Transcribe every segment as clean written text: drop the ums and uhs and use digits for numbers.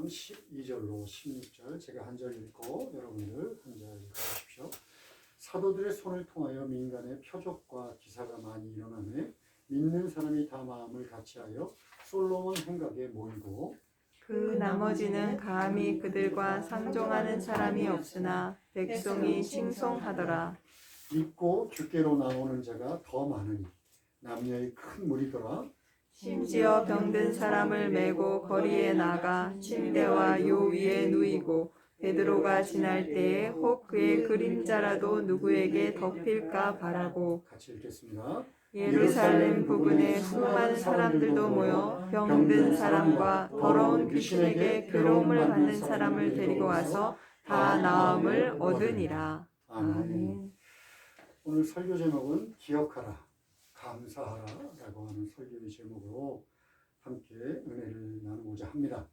5장 12절로 16절 제가 한 절 읽고 여러분들 한 절 읽어주십시오. 사도들의 손을 통하여 민간의 표적과 기사가 많이 일어나매 믿는 사람이 다 마음을 같이하여 솔로몬 행각에 모이고 그 나머지는 감히 그들과 상종하는 사람이 없으나 백성이 칭송하더라. 믿고 주께로 나오는 자가 더 많으니 남녀의 큰 무리더라. 심지어 병든 사람을 메고 거리에 나가 침대와 요 위에 누이고 베드로가 지날 때에 혹 그의 그림자라도 누구에게 덮일까 바라고. 같이 읽겠습니다. 예루살렘 부근에 수많은 사람들도 모여 병든 사람과 더러운 귀신에게 괴로움을 받는 사람을 데리고 와서 다 나음을 얻으니라. 아멘. 오늘 설교 제목은 기억하라, 감사하라 라고 하는 설교의 제목으로 함께 은혜를 나누고자 합니다.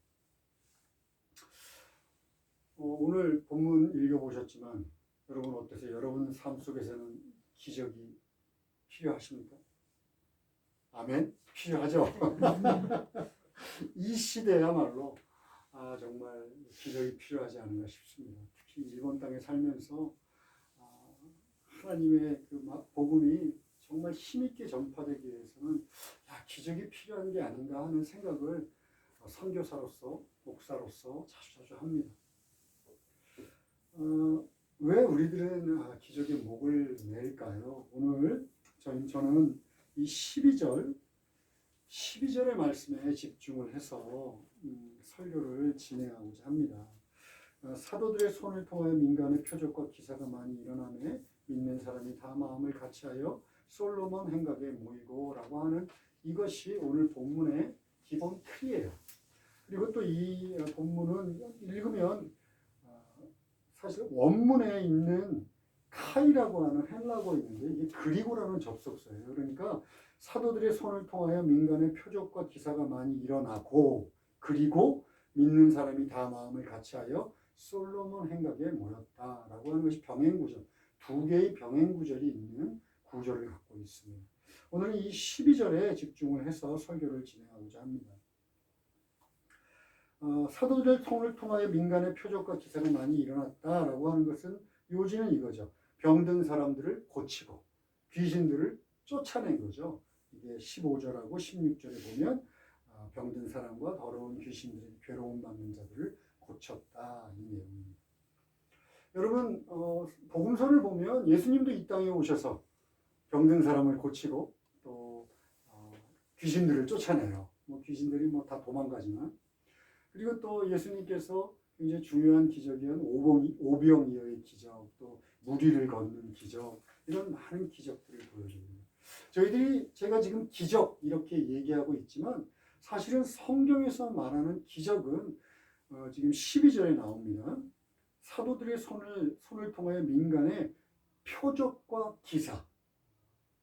오늘 본문 읽어보셨지만 여러분 어떠세요? 여러분 삶 속에서는 기적이 필요하십니까? 아멘? 필요하죠? 이 시대야말로 정말 기적이 필요하지 않은가 싶습니다. 특히 일본 땅에 살면서 하나님의 그 복음이 정말 힘있게 전파되기 위해서는 기적이 필요한 게 아닌가 하는 생각을 선교사로서 목사로서 자주 합니다. 왜 우리들은 기적의 목을 맬까요? 오늘 저는 이 12절의 말씀에 집중을 해서 설교를 진행하고자 합니다. 사도들의 손을 통하여 민간의 표적과 기사가 많이 일어나매 믿는 사람이 다 마음을 같이하여 솔로몬 행각에 모이고 라고 하는 이것이 오늘 본문의 기본 틀이에요. 그리고 또 이 본문은 읽으면 사실 원문에 있는 카이라고 하는 헬라어가 있는데 이게 그리고라는 접속사예요. 그러니까 사도들의 손을 통하여 민간의 표적과 기사가 많이 일어나고 그리고 믿는 사람이 다 마음을 같이하여 솔로몬 행각에 모였다라고 하는 것이 병행구절, 두 개의 병행구절이 있는 구절을 갖고 있습니다. 오늘 이 12절에 집중을 해서 설교를 진행하고자 합니다. 사도들의 손을 통하여 민간의 표적과 기사가 많이 일어났다라고 하는 것은 요지는 이거죠. 병든 사람들을 고치고 귀신들을 쫓아낸 거죠. 이게 15절하고 16절에 보면 병든 사람과 더러운 귀신들이 괴로움 받는 자들을 고쳤다 이 내용입니다. 여러분 복음서를 보면 예수님도 이 땅에 오셔서 병든 사람을 고치고 또 귀신들을 쫓아내요. 귀신들이 다 도망가지만 그리고 또 예수님께서 굉장히 중요한 기적이었던 오병이어의 기적, 또 무리를 걷는 기적, 이런 많은 기적들을 보여줍니다. 제가 지금 기적 이렇게 얘기하고 있지만 사실은 성경에서 말하는 기적은 지금 12절에 나옵니다. 사도들의 손을 통하여 민간의 표적과 기사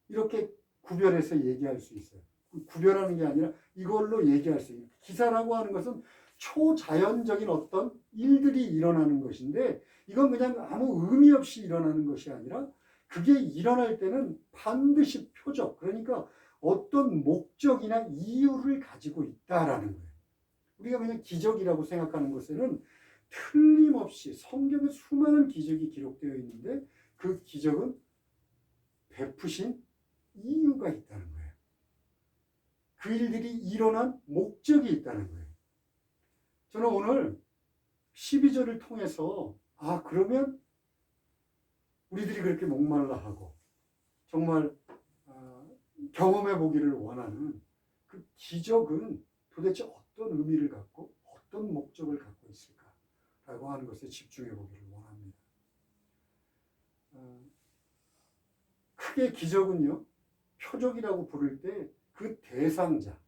이렇게 구별해서 얘기할 수 있어요. 구별하는 게 아니라 이걸로 얘기할 수 있어요. 기사라고 하는 것은 초자연적인 어떤 일들이 일어나는 것인데 이건 그냥 아무 의미 없이 일어나는 것이 아니라 그게 일어날 때는 반드시 표적, 그러니까 어떤 목적이나 이유를 가지고 있다라는 거예요. 우리가 그냥 기적이라고 생각하는 것에는 틀림없이 성경에 수많은 기적이 기록되어 있는데 그 기적은 베푸신 이유가 있다는 거예요. 그 일들이 일어난 목적이 있다는 거예요. 저는 오늘 12절을 통해서 그러면 우리들이 그렇게 목말라 하고 정말 경험해 보기를 원하는 그 기적은 도대체 어떤 의미를 갖고 어떤 목적을 갖고 있을까라고 하는 것에 집중해 보기를 원합니다. 크게 기적은요, 표적이라고 부를 때 그 대상자,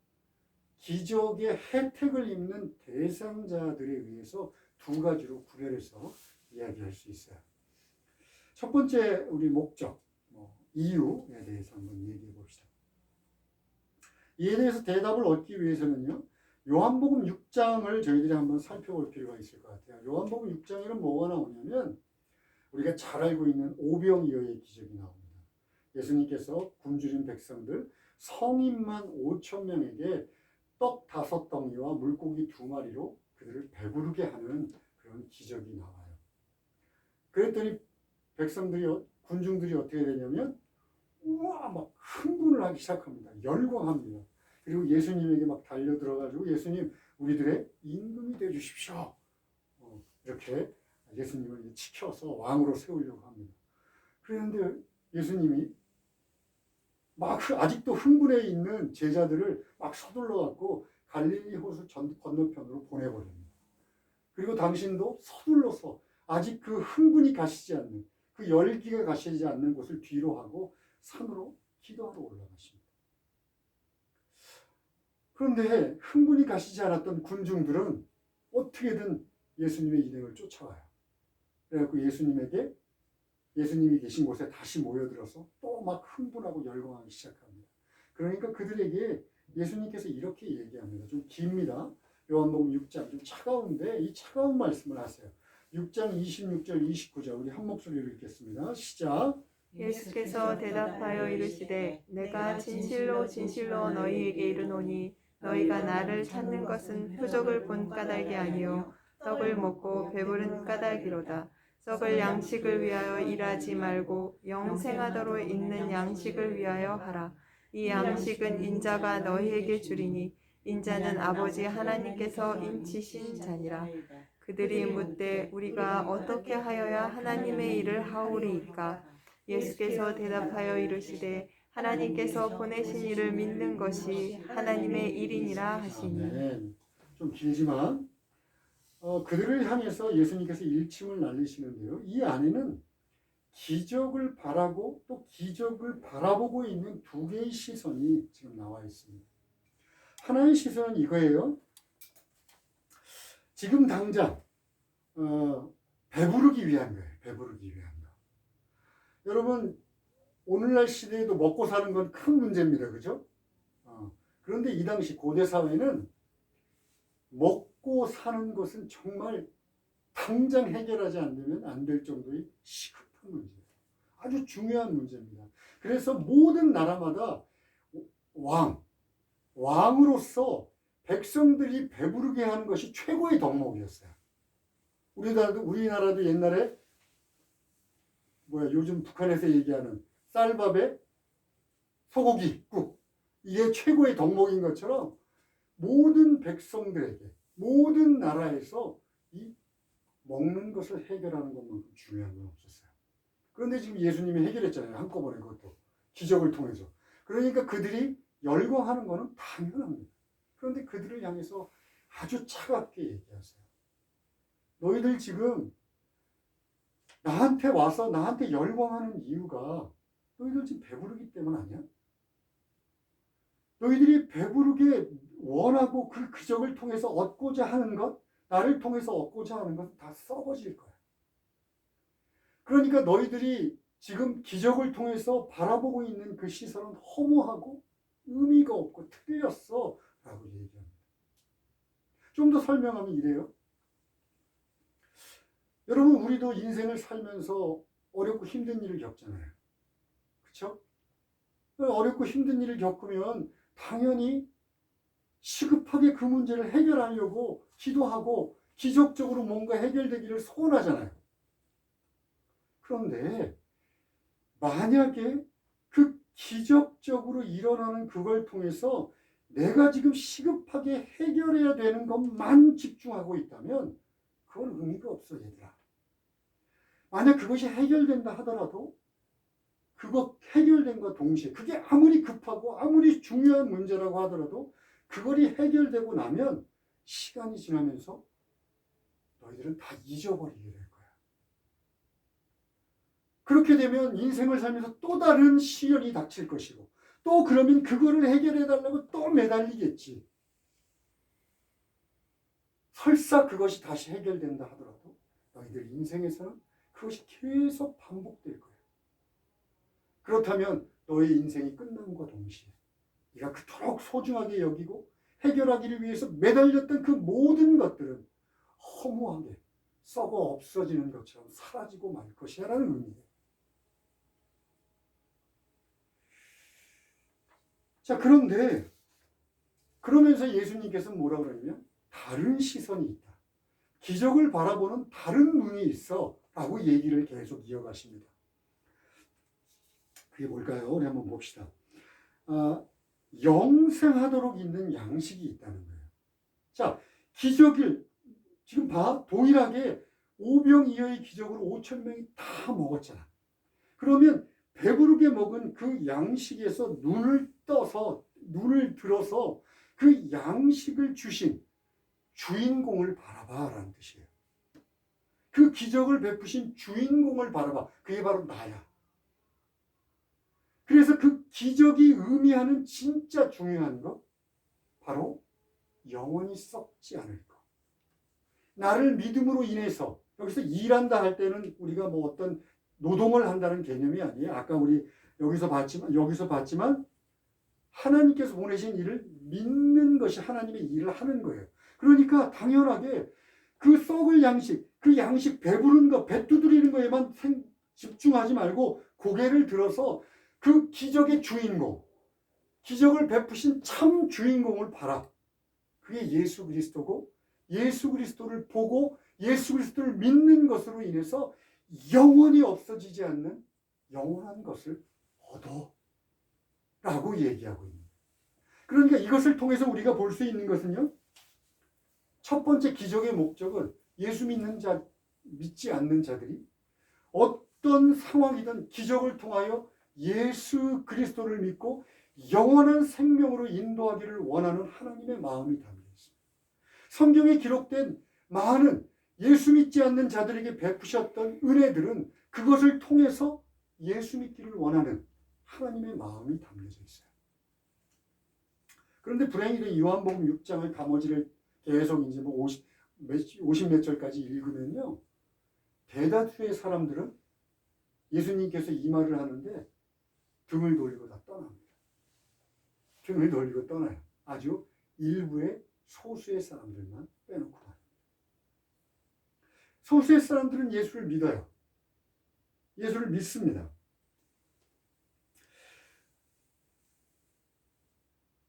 기적의 혜택을 입는 대상자들에 의해서 두 가지로 구별해서 이야기할 수 있어요. 첫 번째 우리 목적, 이유에 대해서 한번 얘기해 봅시다. 이에 대해서 대답을 얻기 위해서는요, 요한복음 6장을 저희들이 한번 살펴볼 필요가 있을 것 같아요. 요한복음 6장에는 뭐가 나오냐면 우리가 잘 알고 있는 오병이어의 기적이 나옵니다. 예수님께서 굶주린 백성들 성인만 5,000명에게 떡 5덩이와 물고기 2마리로 그들을 배부르게 하는 그런 기적이 나와요. 그랬더니 군중들이 어떻게 되냐면 우와 막 흥분을 하기 시작합니다. 열광합니다. 그리고 예수님에게 막 달려 들어가지고 예수님 우리들의 임금이 되어 주십시오. 이렇게 예수님을 지켜서 왕으로 세우려고 합니다. 그런데 예수님이 막 아직도 흥분해 있는 제자들을 막 서둘러 갖고 갈릴리 호수 건너편으로 보내버립니다. 그리고 당신도 서둘러서 아직 그 흥분이 가시지 않는 그 열기가 가시지 않는 곳을 뒤로 하고 산으로 기도하러 올라가십니다. 그런데 흥분이 가시지 않았던 군중들은 어떻게든 예수님의 일행을 쫓아와요. 그래갖고 예수님이 계신 곳에 다시 모여들어서 또 막 흥분하고 열광하기 시작합니다. 그러니까 그들에게 예수님께서 이렇게 얘기합니다. 좀 깁니다. 요한복음 6장 좀 차가운데 이 차가운 말씀을 하세요. 6장 26절 29절 우리 한 목소리로 읽겠습니다. 시작. 예수께서 대답하여 이르시되 내가 진실로 진실로 너희에게 이르노니 너희가 나를 찾는 것은 표적을 본 까닭이 아니요 떡을 먹고 배부른 까닭이로다. 썩을 양식을 위하여 일하지 말고 영생하도록 있는 양식을 위하여 하라. 이 양식은 인자가 너희에게 주리니 인자는 아버지 하나님께서 인치신 자니라. 그들이 묻되 우리가 어떻게 하여야 하나님의 일을 하오리이까? 예수께서 대답하여 이르시되 하나님께서 보내신 이를 믿는 것이 하나님의 일이니라 하시니. 아멘. 좀 길지만 그들을 향해서 예수님께서 일침을 날리시는데요. 이 안에는 기적을 바라고 또 기적을 바라보고 있는 두 개의 시선이 지금 나와 있습니다. 하나의 시선은 이거예요. 지금 당장 배부르기 위한 거예요. 배부르기 위한 거. 여러분 오늘날 시대에도 먹고 사는 건 큰 문제입니다. 그죠? 그런데 이 당시 고대 사회는 먹고 사는 것은 정말 당장 해결하지 않으면 안 될 정도의 시급한 문제예요. 아주 중요한 문제입니다. 그래서 모든 나라마다 왕으로서 백성들이 배부르게 하는 것이 최고의 덕목이었어요. 우리나라도 옛날에 요즘 북한에서 얘기하는 쌀밥에 소고기국 이게 최고의 덕목인 것처럼 모든 백성들에게 모든 나라에서 이 먹는 것을 해결하는 것만큼 중요한 건 없었어요. 그런데 지금 예수님이 해결했잖아요. 한꺼번에 그것도 기적을 통해서. 그러니까 그들이 열광하는 것은 당연합니다. 그런데 그들을 향해서 아주 차갑게 얘기하세요. 너희들 지금 나한테 와서 나한테 열광하는 이유가 너희들 지금 배부르기 때문 아니야? 너희들이 배부르게 원하고 그 기적을 통해서 얻고자 하는 것, 나를 통해서 얻고자 하는 것은 다 썩어질 거야. 그러니까 너희들이 지금 기적을 통해서 바라보고 있는 그 시선은 허무하고 의미가 없고 틀렸어 라고 얘기합니다. 좀 더 설명하면 이래요. 여러분 우리도 인생을 살면서 어렵고 힘든 일을 겪잖아요. 그렇죠? 어렵고 힘든 일을 겪으면 당연히 시급하게 그 문제를 해결하려고 기도하고 기적적으로 뭔가 해결되기를 소원하잖아요. 그런데 만약에 그 기적적으로 일어나는 그걸 통해서 내가 지금 시급하게 해결해야 되는 것만 집중하고 있다면 그건 의미가 없어 얘들아. 만약 그것이 해결된다 하더라도 그거 해결된과 동시에 그게 아무리 급하고 아무리 중요한 문제라고 하더라도 그걸이 해결되고 나면 시간이 지나면서 너희들은 다 잊어버리게 될 거야. 그렇게 되면 인생을 살면서 또 다른 시련이 닥칠 것이고 또 그러면 그거를 해결해달라고 또 매달리겠지. 설사 그것이 다시 해결된다 하더라도 너희들 인생에서는 그것이 계속 반복될 거야. 그렇다면 너의 인생이 끝남과 동시에 네가 그토록 소중하게 여기고 해결하기를 위해서 매달렸던 그 모든 것들은 허무하게 썩어 없어지는 것처럼 사라지고 말 것이야 라는 의미예요. 자, 그런데 그러면서 예수님께서 뭐라고 그러냐면 다른 시선이 있다. 기적을 바라보는 다른 눈이 있어 라고 얘기를 계속 이어가십니다. 그게 뭘까요? 우리 한번 봅시다. 영생하도록 있는 양식이 있다는 거예요. 자, 기적을 지금 봐, 동일하게 오병이어의 기적으로 5천 명이 다 먹었잖아. 그러면 배부르게 먹은 그 양식에서 눈을 들어서 그 양식을 주신 주인공을 바라봐라는 뜻이에요. 그 기적을 베푸신 주인공을 바라봐. 그게 바로 나야. 그래서 그 기적이 의미하는 진짜 중요한 거 바로 영원히 썩지 않을 것. 나를 믿음으로 인해서 여기서 일한다 할 때는 우리가 뭐 어떤 노동을 한다는 개념이 아니에요. 아까 우리 여기서 봤지만 하나님께서 보내신 일을 믿는 것이 하나님의 일을 하는 거예요. 그러니까 당연하게 그 썩을 양식, 그 양식 배부른 거, 배 두드리는 거에만 집중하지 말고 고개를 들어서 그 기적의 주인공, 기적을 베푸신 참 주인공을 봐라. 그게 예수 그리스도고 예수 그리스도를 보고 예수 그리스도를 믿는 것으로 인해서 영원히 없어지지 않는 영원한 것을 얻어 라고 얘기하고 있는 거예요. 그러니까 이것을 통해서 우리가 볼 수 있는 것은요, 첫 번째 기적의 목적은 예수 믿지 않는 자들이 어떤 상황이든 기적을 통하여 예수 그리스도를 믿고 영원한 생명으로 인도하기를 원하는 하나님의 마음이 담겨 있습니다. 성경에 기록된 많은 예수 믿지 않는 자들에게 베푸셨던 은혜들은 그것을 통해서 예수 믿기를 원하는 하나님의 마음이 담겨져 있어요. 그런데 불행히도 요한복음 6장의 가머지를 계속 이제 뭐 50 몇 절까지 읽으면요, 대다수의 사람들은 예수님께서 이 말을 하는데 등을 돌리고 다 떠납니다. 등을 돌리고 떠나요. 아주 일부의 소수의 사람들만 빼놓고 말입니다. 소수의 사람들은 예수를 믿어요. 예수를 믿습니다.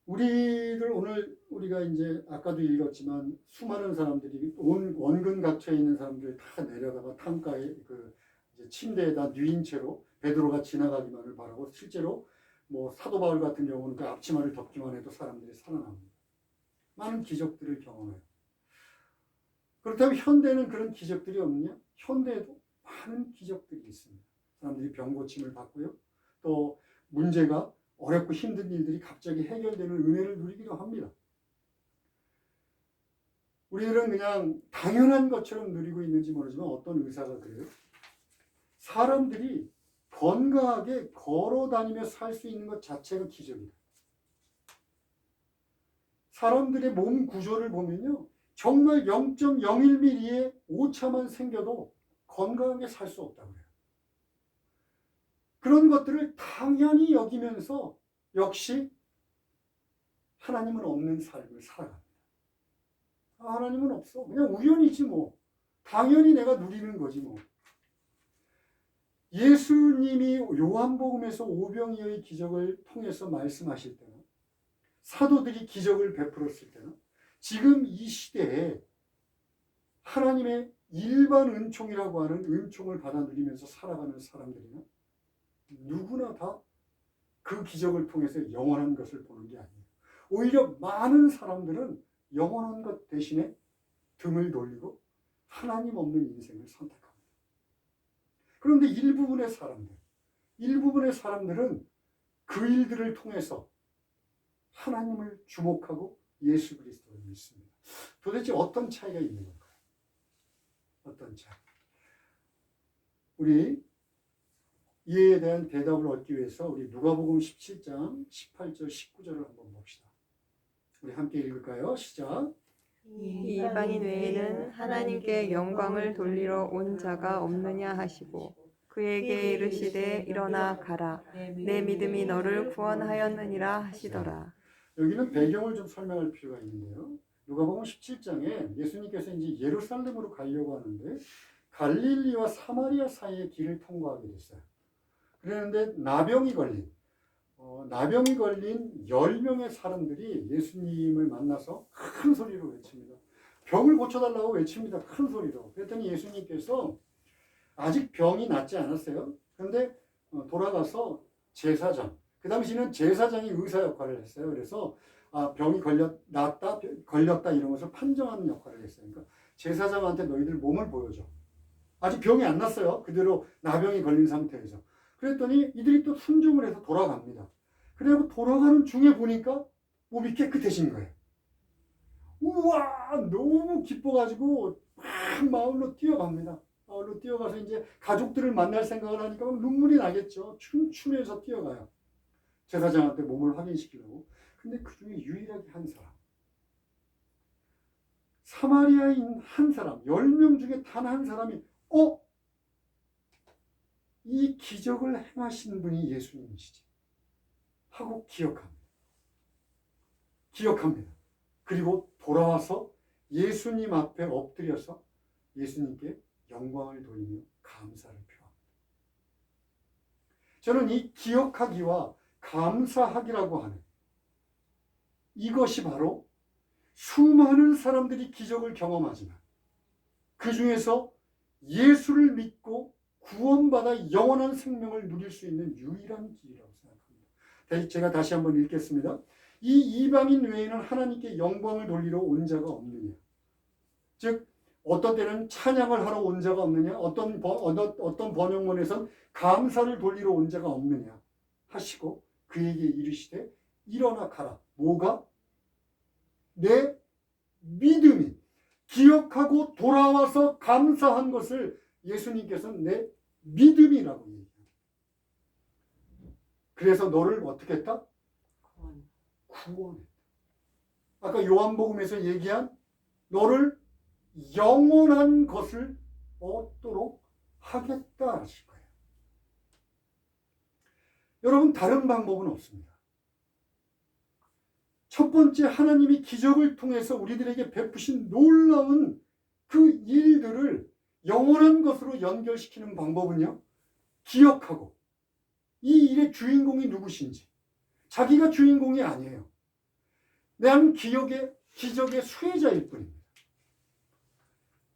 우리를 오늘 우리가 이제 아까도 읽었지만 수많은 사람들이 원근 갇혀 있는 사람들이 다 내려다가 창가에 그 이제 침대에다 누인 채로 베드로가 지나가기만을 바라고, 실제로 뭐 사도 바울 같은 경우는 그 앞치마를 덮기만 해도 사람들이 살아납니다. 많은 기적들을 경험해요. 그렇다면 현대는 그런 기적들이 없느냐? 현대에도 많은 기적들이 있습니다. 사람들이 병 고침을 받고요. 또 문제가 어렵고 힘든 일들이 갑자기 해결되는 은혜를 누리기도 합니다. 우리들은 그냥 당연한 것처럼 누리고 있는지 모르지만 어떤 의사가 그래요. 사람들이 건강하게 걸어 다니며 살 수 있는 것 자체가 기적이다. 사람들의 몸 구조를 보면요, 정말 0.01mm의 오차만 생겨도 건강하게 살 수 없다고 그래요. 그런 것들을 당연히 여기면서 역시 하나님은 없는 삶을 살아갑니다. 하나님은 없어. 그냥 우연이지 뭐. 당연히 내가 누리는 거지 뭐. 예수님이 요한복음에서 오병이어의 기적을 통해서 말씀하실 때는, 사도들이 기적을 베풀었을 때는, 지금 이 시대에 하나님의 일반 은총이라고 하는 은총을 받아 누리면서 살아가는 사람들이나 누구나 다 그 기적을 통해서 영원한 것을 보는 게 아니에요. 오히려 많은 사람들은 영원한 것 대신에 등을 돌리고 하나님 없는 인생을 선택합니다. 그런데 일부분의 사람들은 그 일들을 통해서 하나님을 주목하고 예수 그리스도를 믿습니다. 도대체 어떤 차이가 있는 걸까요? 어떤 차이? 우리 이에 대한 대답을 얻기 위해서 우리 누가복음 17장 18절 19절을 한번 봅시다. 우리 함께 읽을까요? 시작. 이방인 외에는 하나님께 영광을 돌리러 온 자가 없느냐 하시고 그에게 이르시되 일어나 가라 내 믿음이 너를 구원하였느니라 하시더라. 여기는 배경을 좀 설명할 필요가 있는데요. 누가복음 17장에 예수님께서 이제 예루살렘으로 가려고 하는데 갈릴리와 사마리아 사이의 길을 통과하게 됐어요. 그런데 나병이 걸린 10명의 사람들이 예수님을 만나서 큰 소리로 외칩니다. 병을 고쳐달라고 외칩니다. 큰 소리로. 그랬더니 예수님께서 아직 병이 낫지 않았어요. 그런데 돌아가서 제사장, 그 당시는 제사장이 의사 역할을 했어요. 그래서 병이 걸렸다 이런 것을 판정하는 역할을 했어요. 그러니까 제사장한테 너희들 몸을 보여줘. 아직 병이 안 났어요. 그대로 나병이 걸린 상태에서. 그랬더니 이들이 또 순종을 해서 돌아갑니다. 그리고 돌아가는 중에 보니까 몸이 깨끗해진 거예요. 우와! 너무 기뻐가지고 막 마을로 뛰어갑니다. 마을로 뛰어가서 이제 가족들을 만날 생각을 하니까 막 눈물이 나겠죠. 춤추면서 뛰어가요. 제사장한테 몸을 확인시키려고. 근데 그 중에 유일하게 한 사람. 사마리아인 한 사람, 10명 중에 단 한 사람이 이 기적을 행하신 분이 예수님이시지 하고 기억합니다. 그리고 돌아와서 예수님 앞에 엎드려서 예수님께 영광을 돌리며 감사를 표합니다. 저는 이 기억하기와 감사하기라고 하는 이것이 바로 수많은 사람들이 기적을 경험하지만 그 중에서 예수를 믿고 구원받아 영원한 생명을 누릴 수 있는 유일한 길이라고 생각합니다. 제가 다시 한번 읽겠습니다. 이 이방인 외에는 하나님께 영광을 돌리러 온 자가 없느냐. 즉 어떤 때는 찬양을 하러 온 자가 없느냐. 어떤 번역문에선 감사를 돌리러 온 자가 없느냐 하시고 그에게 이르시되 일어나 가라. 뭐가? 내 믿음이 기억하고 돌아와서 감사한 것을 예수님께서는 내 믿음이라고 얘기합니다. 그래서 너를 어떻게 했다? 구원했다. 아까 요한복음에서 얘기한 너를 영원한 것을 얻도록 하겠다 하실 거예요. 여러분 다른 방법은 없습니다. 첫 번째 하나님이 기적을 통해서 우리들에게 베푸신 놀라운 그 일들을 영원한 것으로 연결시키는 방법은요. 기억하고 이 일의 주인공이 누구신지 자기가 주인공이 아니에요. 난 기적의 수혜자일 뿐입니다.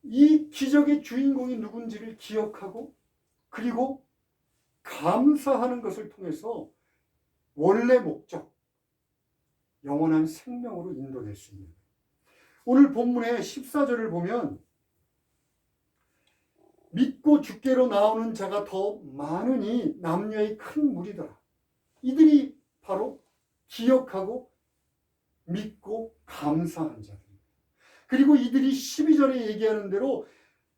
이 기적의 주인공이 누군지를 기억하고 그리고 감사하는 것을 통해서 원래 목적 영원한 생명으로 인도될 수 있는 거예요. 오늘 본문의 14절을 보면 믿고 주께로 나오는 자가 더 많으니 남녀의 큰 무리더라. 이들이 바로 기억하고 믿고 감사한 자들입니다. 그리고 이들이 12절에 얘기하는 대로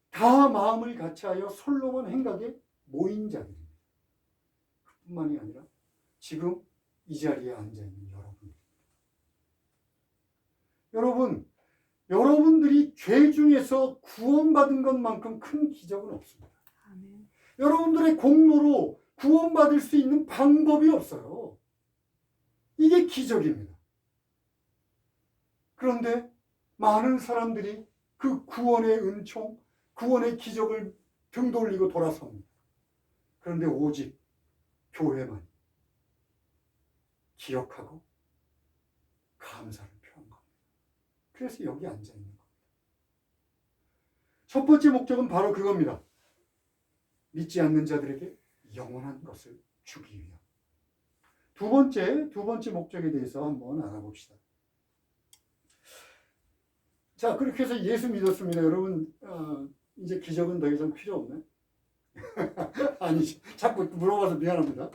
다 마음을 같이하여 솔로몬 행각에 모인 자들입니다. 그뿐만이 아니라 지금 이 자리에 앉아있는 여러분들이 죄 중에서 구원받은 것만큼 큰 기적은 없습니다. 아멘. 여러분들의 공로로 구원받을 수 있는 방법이 없어요. 이게 기적입니다. 그런데 많은 사람들이 그 구원의 은총, 구원의 기적을 등 돌리고 돌아섭니다. 그런데 오직 교회만 기억하고 감사를 표한 겁니다. 그래서 여기 앉아 있는 겁니다. 첫 번째 목적은 바로 그겁니다. 믿지 않는 자들에게 영원한 것을 주기 위함. 두 번째 목적에 대해서 한번 알아봅시다. 자, 그렇게 해서 예수 믿었습니다. 여러분, 이제 기적은 더 이상 필요 없네? 아니죠. 자꾸 물어봐서 미안합니다.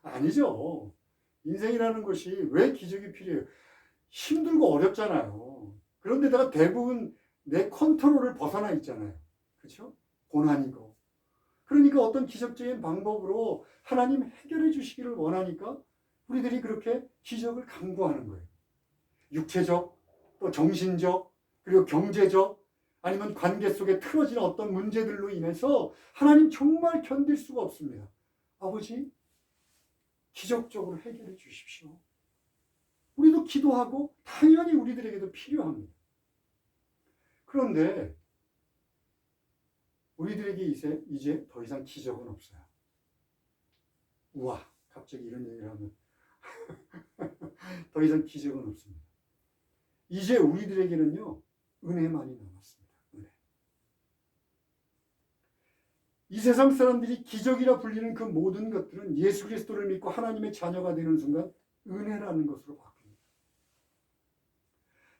아니죠. 인생이라는 것이 왜 기적이 필요해요? 힘들고 어렵잖아요. 그런데다가 대부분 내 컨트롤을 벗어나 있잖아요. 그렇죠? 고난이고. 그러니까 어떤 기적적인 방법으로 하나님 해결해 주시기를 원하니까 우리들이 그렇게 기적을 강구하는 거예요. 육체적, 또 정신적, 그리고 경제적, 아니면 관계 속에 틀어지는 어떤 문제들로 인해서 하나님 정말 견딜 수가 없습니다. 아버지, 기적적으로 해결해 주십시오. 우리도 기도하고 당연히 우리들에게도 필요합니다. 그런데 우리들에게 이제 더 이상 기적은 없어요. 우와, 갑자기 이런 얘기를 하면 더 이상 기적은 없습니다. 이제 우리들에게는요, 은혜만이 남았습니다. 은혜. 이 세상 사람들이 기적이라 불리는 그 모든 것들은 예수 그리스도를 믿고 하나님의 자녀가 되는 순간 은혜라는 것으로 바뀝니다.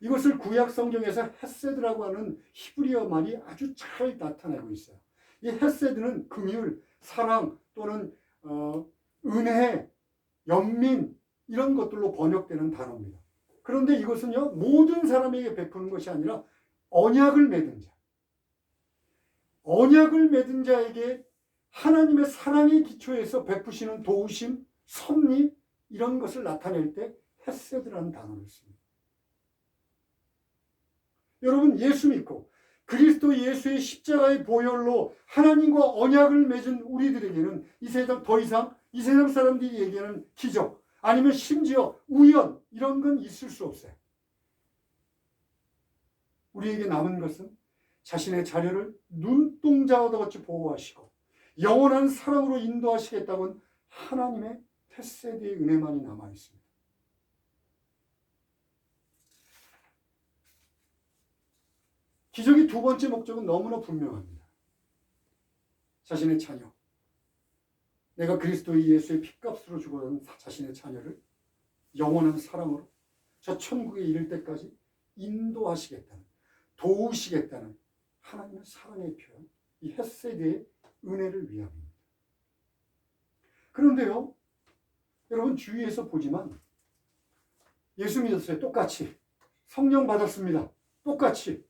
이것을 구약 성경에서 헤세드라고 하는 히브리어 말이 아주 잘 나타내고 있어요. 이 헤세드는 긍휼, 사랑 또는 은혜, 연민 이런 것들로 번역되는 단어입니다. 그런데 이것은요, 모든 사람에게 베푸는 것이 아니라 언약을 맺은 자, 언약을 맺은 자에게 하나님의 사랑의 기초에서 베푸시는 도우심, 섭리 이런 것을 나타낼 때 헤세드라는 단어를 씁니다. 여러분, 예수 믿고 그리스도 예수의 십자가의 보혈로 하나님과 언약을 맺은 우리들에게는 이 세상 더 이상 이 세상 사람들이 얘기하는 기적 아니면 심지어 우연 이런 건 있을 수 없어요. 우리에게 남은 것은 자신의 자녀를 눈동자와 같이 보호하시고 영원한 사랑으로 인도하시겠다는 하나님의 헤세드의 은혜만이 남아 있습니다. 기적의 두 번째 목적은 너무나 분명합니다. 자신의 자녀, 내가 그리스도 예수의 핏값으로 죽어온 자신의 자녀를 영원한 사랑으로 저 천국에 이를 때까지 인도하시겠다는, 도우시겠다는 하나님의 사랑의 표현, 이 헤세드의 은혜를 위함입니다. 그런데요, 여러분 주위에서 보지만 예수 믿었어요. 똑같이. 성령 받았습니다. 똑같이.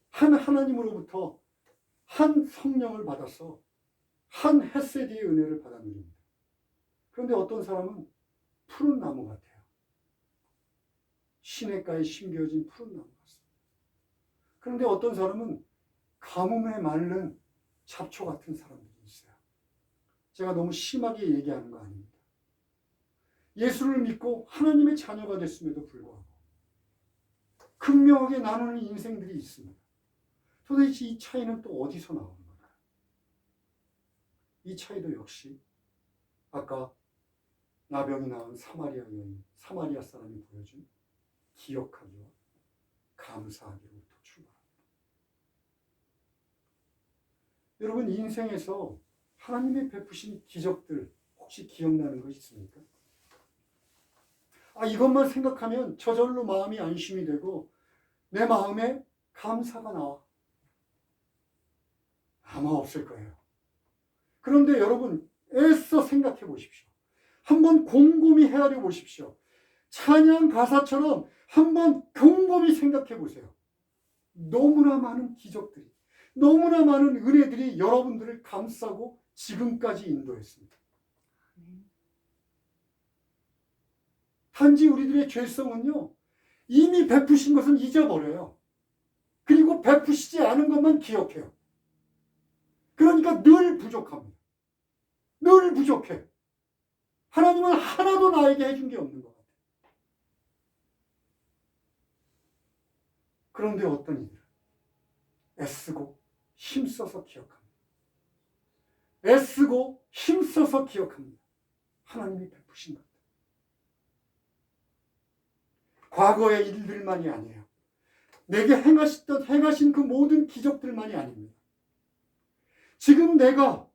한 하나님으로부터 한 성령을 받아서 한 헤세드의 은혜를 받아 누립니다. 그런데 어떤 사람은 푸른 나무 같아요. 시냇가에 심겨진 푸른 나무 같습니다. 그런데 어떤 사람은 가뭄에 마른 잡초 같은 사람들이 있어요. 제가 너무 심하게 얘기하는 거 아닙니다. 예수를 믿고 하나님의 자녀가 됐음에도 불구하고 극명하게 나누는 인생들이 있습니다. 도대체 이 차이는 또 어디서 나오는 걸까요? 이 차이도 역시 아까 나병이 나은 사마리아 여인, 사마리아 사람이 보여준 기억하기와 감사하기로부터 출발합니다. 여러분 인생에서 하나님의 베푸신 기적들 혹시 기억나는 거 있습니까? 이것만 생각하면 저절로 마음이 안심이 되고 내 마음에 감사가 나와. 아마 없을 거예요. 그런데 여러분 애써 생각해 보십시오. 한번 곰곰이 헤아려 보십시오. 찬양 가사처럼 한번 곰곰이 생각해 보세요. 너무나 많은 기적들이, 너무나 많은 은혜들이 여러분들을 감싸고 지금까지 인도했습니다. 단지 우리들의 죄성은요, 이미 베푸신 것은 잊어버려요. 그리고 베푸시지 않은 것만 기억해요. 그러니까 늘 부족합니다. 늘 부족해. 하나님은 하나도 나에게 해준 게 없는 것 같아요. 그런데 어떤 이들은 애쓰고 힘써서 기억합니다. 애쓰고 힘써서 기억합니다. 하나님이 베푸신 것들. 과거의 일들만이 아니에요. 내게 행하신 그 모든 기적들만이 아닙니다. 지금 내가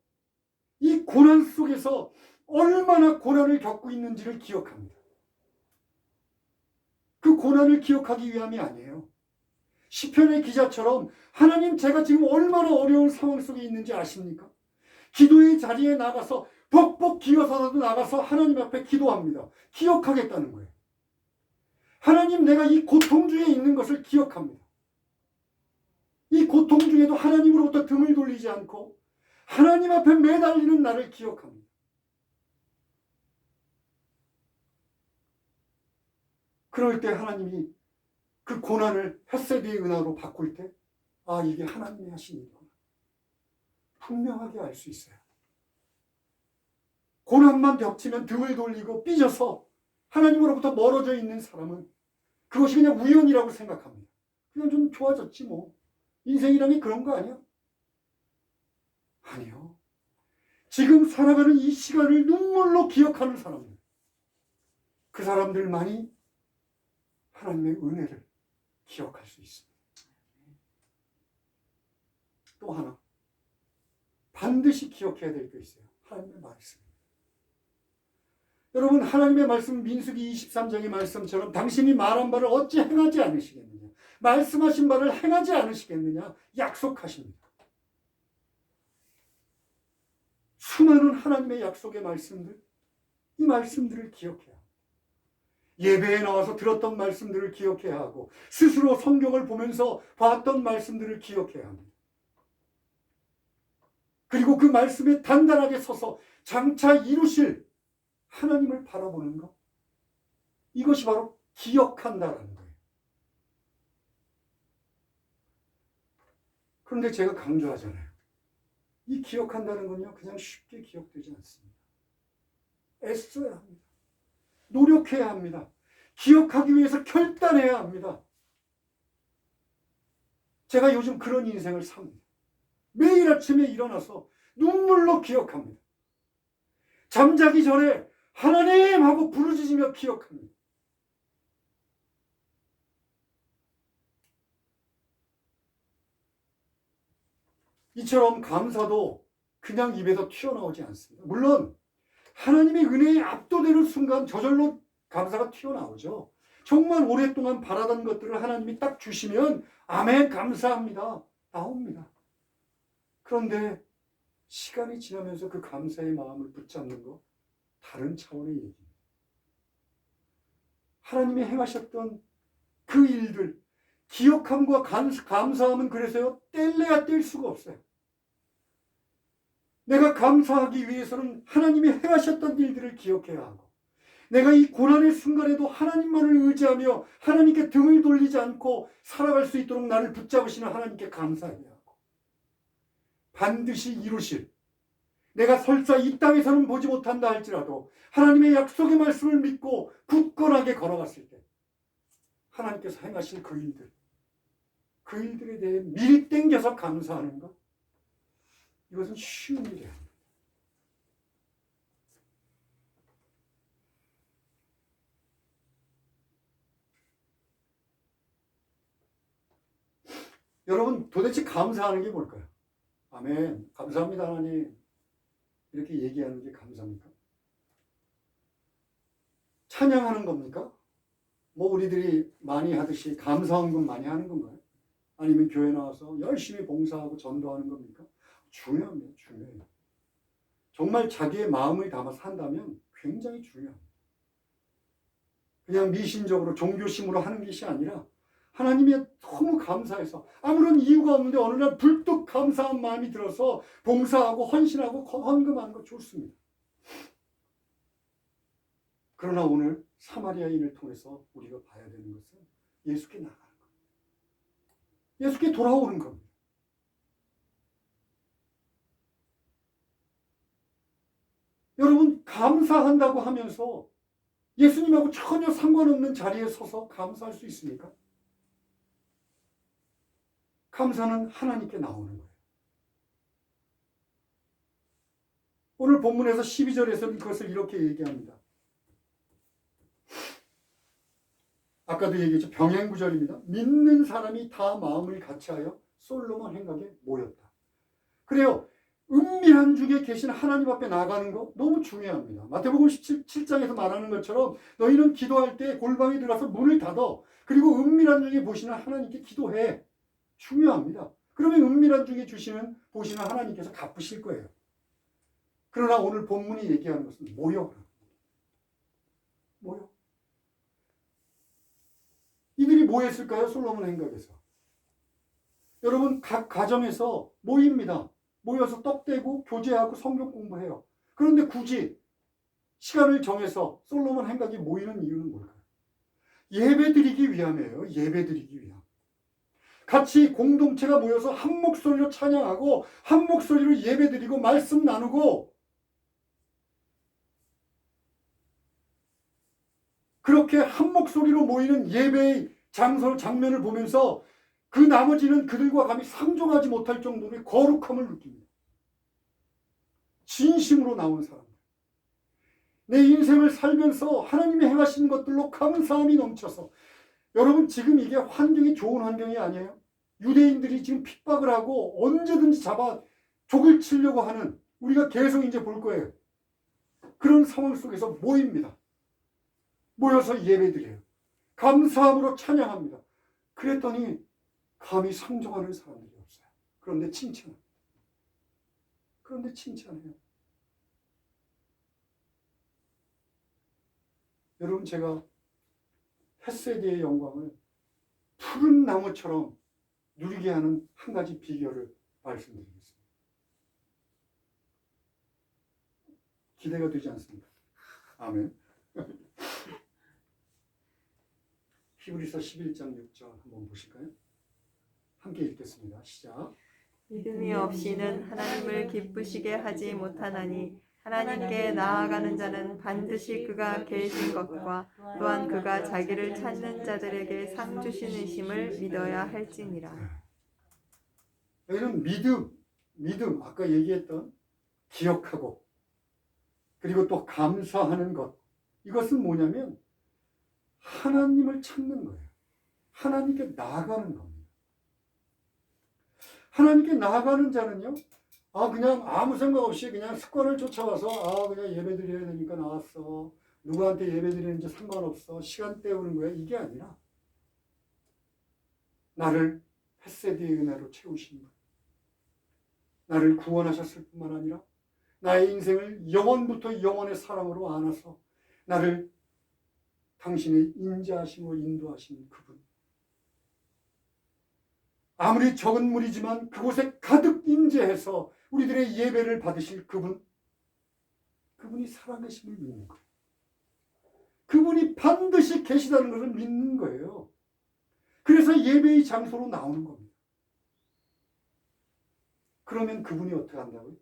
이 고난 속에서 얼마나 고난을 겪고 있는지를 기억합니다. 그 고난을 기억하기 위함이 아니에요. 시편의 기자처럼 하나님 제가 지금 얼마나 어려운 상황 속에 있는지 아십니까? 기도의 자리에 나가서 벅벅 기어서라도 나가서 하나님 앞에 기도합니다. 기억하겠다는 거예요. 하나님 내가 이 고통 중에 있는 것을 기억합니다. 이 고통 중에도 하나님으로부터 등을 돌리지 않고 하나님 앞에 매달리는 나를 기억합니다. 그럴 때 하나님이 그 고난을 헤세드의 은혜로 바꿀 때 이게 하나님이 하신 일이구나. 분명하게 알 수 있어요. 고난만 겹치면 등을 돌리고 삐져서 하나님으로부터 멀어져 있는 사람은 그것이 그냥 우연이라고 생각합니다. 그냥 좀 좋아졌지 뭐. 인생이란 게 그런 거 아니야? 아니요. 지금 살아가는 이 시간을 눈물로 기억하는 사람들. 그 사람들만이 하나님의 은혜를 기억할 수 있습니다. 또 하나, 반드시 기억해야 될 게 있어요. 하나님의 말씀. 여러분, 하나님의 말씀, 민수기 23장의 말씀처럼 당신이 말한 바를 어찌 행하지 않으시겠느냐, 말씀하신 바를 행하지 않으시겠느냐 약속하십니다. 수많은 하나님의 약속의 말씀들, 이 말씀들을 기억해야 합니다. 예배에 나와서 들었던 말씀들을 기억해야 하고, 스스로 성경을 보면서 봤던 말씀들을 기억해야 합니다. 그리고 그 말씀에 단단하게 서서 장차 이루실 하나님을 바라보는 것, 이것이 바로 기억한다라는 거예요. 그런데 제가 강조하잖아요. 이 기억한다는 건요, 그냥 쉽게 기억되지 않습니다. 애써야 합니다. 노력해야 합니다. 기억하기 위해서 결단해야 합니다. 제가 요즘 그런 인생을 삽니다. 매일 아침에 일어나서 눈물로 기억합니다. 잠자기 전에 하나님 하고 부르짖으며 기억합니다. 이처럼 감사도 그냥 입에서 튀어나오지 않습니다. 물론 하나님의 은혜에 압도되는 순간 저절로 감사가 튀어나오죠. 정말 오랫동안 바라던 것들을 하나님이 딱 주시면 아멘 감사합니다 나옵니다. 그런데 시간이 지나면서 그 감사의 마음을 붙잡는 거 다른 차원의 얘기입니다. 하나님이 행하셨던 그 일들, 기억함과 감사함은 그래서요 뗄래야 뗄 수가 없어요. 내가 감사하기 위해서는 하나님이 행하셨던 일들을 기억해야 하고, 내가 이 고난의 순간에도 하나님만을 의지하며 하나님께 등을 돌리지 않고 살아갈 수 있도록 나를 붙잡으시는 하나님께 감사해야 하고, 반드시 이루실, 내가 설사 이 땅에서는 보지 못한다 할지라도 하나님의 약속의 말씀을 믿고 굳건하게 걸어갔을 때 하나님께서 행하실 그 일들, 그 일들에 대해 미리 땡겨서 감사하는 것, 이것은 쉬운 일이 아닙니다. 여러분, 도대체 감사하는 게 뭘까요? 아멘, 감사합니다 하나님, 이렇게 얘기하는 게 감사입니까? 찬양하는 겁니까? 뭐 우리들이 많이 하듯이 감사헌금 많이 하는 건가요? 아니면 교회 나와서 열심히 봉사하고 전도하는 겁니까? 중요합니다. 중요해요. 정말 자기의 마음을 담아서 한다면 굉장히 중요합니다. 그냥 미신적으로 종교심으로 하는 것이 아니라 하나님이 너무 감사해서 아무런 이유가 없는데 어느 날 불뚝 감사한 마음이 들어서 봉사하고 헌신하고 헌금하는 거 좋습니다. 그러나 오늘 사마리아인을 통해서 우리가 봐야 되는 것은 예수께 나가는 겁니다. 예수께 돌아오는 겁니다. 여러분, 감사한다고 하면서 예수님하고 전혀 상관없는 자리에 서서 감사할 수 있습니까? 감사는 하나님께 나오는 거예요. 오늘 본문에서 12절에서는 그것을 이렇게 얘기합니다. 아까도 얘기했죠. 병행구절입니다. 믿는 사람이 다 마음을 같이하여 솔로몬 행각에 모였다. 그래요. 은밀한 중에 계신 하나님 앞에 나가는 거 너무 중요합니다. 마태복음 17장에서 말하는 것처럼 너희는 기도할 때 골방에 들어가서 문을 닫아. 그리고 은밀한 중에 보시는 하나님께 기도해. 중요합니다. 그러면 은밀한 중에 보시는 하나님께서 갚으실 거예요. 그러나 오늘 본문이 얘기하는 것은 모여. 이들이 뭐 했을까요? 솔로몬 행각에서. 여러분, 각 가정에서 모입니다. 모여서 떡대고 교제하고 성경 공부해요. 그런데 굳이 시간을 정해서 솔로몬 행각이 모이는 이유는 뭘까요? 예배드리기 위함이에요. 예배드리기 위함. 같이 공동체가 모여서 한 목소리로 찬양하고 한 목소리로 예배드리고 말씀 나누고, 그렇게 한 목소리로 모이는 예배의 장면을 보면서 그 나머지는 그들과 감히 상종하지 못할 정도의 거룩함을 느낍니다. 진심으로 나온 사람들. 내 인생을 살면서 하나님이 행하신 것들로 감사함이 넘쳐서, 여러분 지금 이게 환경이 좋은 환경이 아니에요. 유대인들이 지금 핍박을 하고 언제든지 잡아 족을 치려고 하는, 우리가 계속 이제 볼 거예요. 그런 상황 속에서 모입니다. 모여서 예배드려요. 감사함으로 찬양합니다. 그랬더니 감히 상종하는 사람들이 없어요. 그런데 칭찬합니다. 그런데 칭찬해요. 여러분 제가 햇세디의 영광을 푸른 나무처럼 누리게 하는 한 가지 비결을 말씀드리겠습니다. 기대가 되지 않습니까? 아멘. 히브리서 11장 6절 한번 보실까요? 함께 읽겠습니다. 시작. 믿음이 없이는 하나님을 기쁘시게 하지 못하나니 하나님께 나아가는 자는 반드시 그가 계신 것과 또한 그가 자기를 찾는 자들에게 상 주시는 심을 믿어야 할지니라. 여기는 믿음, 아까 얘기했던 기억하고 그리고 또 감사하는 것, 이것은 뭐냐면 하나님을 찾는 거예요. 하나님께 나아가는 겁니다. 하나님께 나아가는 자는요, 그냥 아무 생각 없이 그냥 습관을 쫓아와서 그냥 예배 드려야 되니까 나왔어. 누구한테 예배 드리는지 상관없어. 시간 때우는 거야. 이게 아니라 나를 햇세디의 은혜로 채우신 분, 나를 구원하셨을 뿐만 아니라 나의 인생을 영원부터 영원의 사랑으로 안아서 나를 당신의 인자하심으로 인도하신 그분, 아무리 적은 무리지만 그곳에 가득 임재해서 우리들의 예배를 받으실 그분, 그분이 살아계심을 믿는 거예요. 그분이 반드시 계시다는 것을 믿는 거예요. 그래서 예배의 장소로 나오는 겁니다. 그러면 그분이 어떻게 한다고요?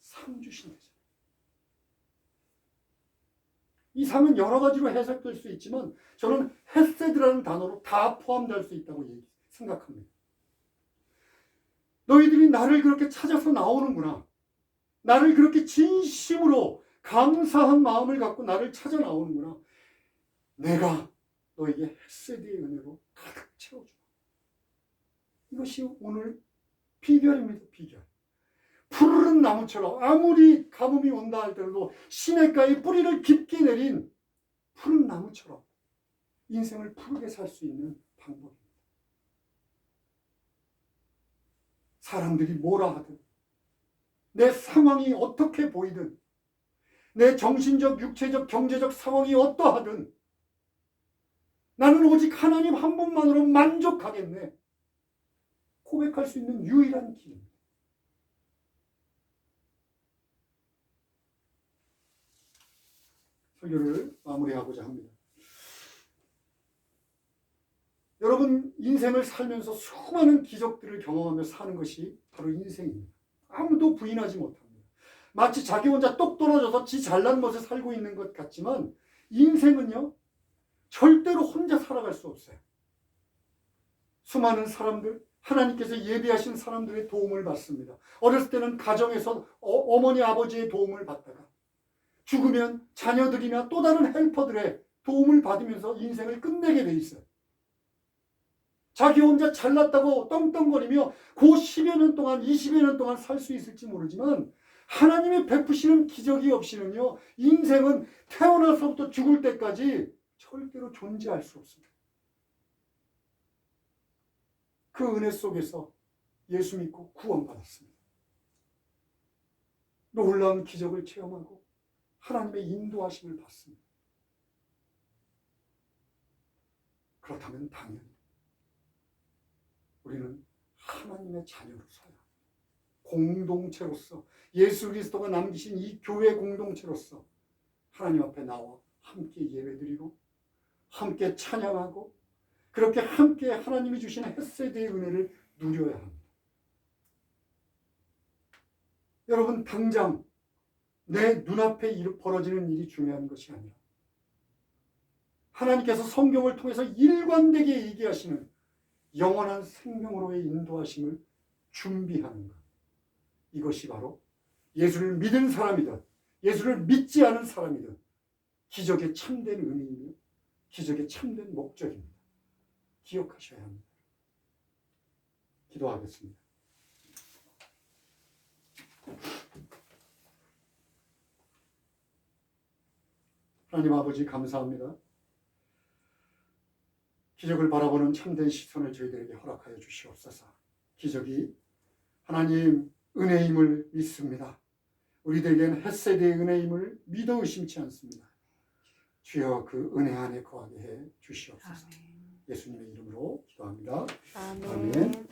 상 주신다잖아요. 이 상은 여러 가지로 해석될 수 있지만 저는 헤세드라는 단어로 다 포함될 수 있다고 생각합니다. 너희들이 나를 그렇게 찾아서 나오는구나. 나를 그렇게 진심으로 감사한 마음을 갖고 나를 찾아 나오는구나. 내가 너에게 헤세드의 은혜로 가득 채워주마. 이것이 오늘 비결입니다. 비결. 푸른 나무처럼 아무리 가뭄이 온다 할때라도 시냇가에 뿌리를 깊게 내린 푸른 나무처럼 인생을 푸르게 살 수 있는 방법입니다. 사람들이 뭐라 하든, 내 상황이 어떻게 보이든, 내 정신적, 육체적, 경제적 상황이 어떠하든 나는 오직 하나님 한 분만으로 만족하겠네. 고백할 수 있는 유일한 길입니다. 설교를 마무리하고자 합니다. 여러분, 인생을 살면서 수많은 기적들을 경험하며 사는 것이 바로 인생입니다. 아무도 부인하지 못합니다. 마치 자기 혼자 똑 떨어져서 지 잘난 것에 살고 있는 것 같지만 인생은요, 절대로 혼자 살아갈 수 없어요. 수많은 사람들, 하나님께서 예비하신 사람들의 도움을 받습니다. 어렸을 때는 가정에서 어머니, 아버지의 도움을 받다가 죽으면 자녀들이나 또 다른 헬퍼들의 도움을 받으면서 인생을 끝내게 돼 있어요. 자기 혼자 잘났다고 떵떵거리며 그 10여 년 동안, 20여 년 동안 살 수 있을지 모르지만 하나님이 베푸시는 기적이 없이는요, 인생은 태어나서부터 죽을 때까지 절대로 존재할 수 없습니다. 그 은혜 속에서 예수 믿고 구원받았습니다. 놀라운 기적을 체험하고 하나님의 인도하심을 받습니다. 그렇다면 당연히 우리는 하나님의 자녀로서야, 공동체로서, 예수 그리스도가 남기신 이 교회 공동체로서 하나님 앞에 나와 함께 예배드리고 함께 찬양하고 그렇게 함께 하나님이 주신 헤세드의 은혜를 누려야 합니다. 여러분, 당장 내 눈앞에 벌어지는 일이 중요한 것이 아니라 하나님께서 성경을 통해서 일관되게 얘기하시는 영원한 생명으로의 인도하심을 준비하는 것, 이것이 바로 예수를 믿은 사람이든 예수를 믿지 않은 사람이든 기적에 참된 의미이며 기적에 참된 목적입니다. 기억하셔야 합니다. 기도하겠습니다. 하나님 아버지 감사합니다. 기적을 바라보는 참된 시선을 저희들에게 허락하여 주시옵소서. 기적이 하나님 은혜임을 믿습니다. 우리들에게는 헷세대의 은혜임을 믿어 의심치 않습니다. 주여 그 은혜 안에 거하게 해 주시옵소서. 예수님의 이름으로 기도합니다. 아멘. 아멘.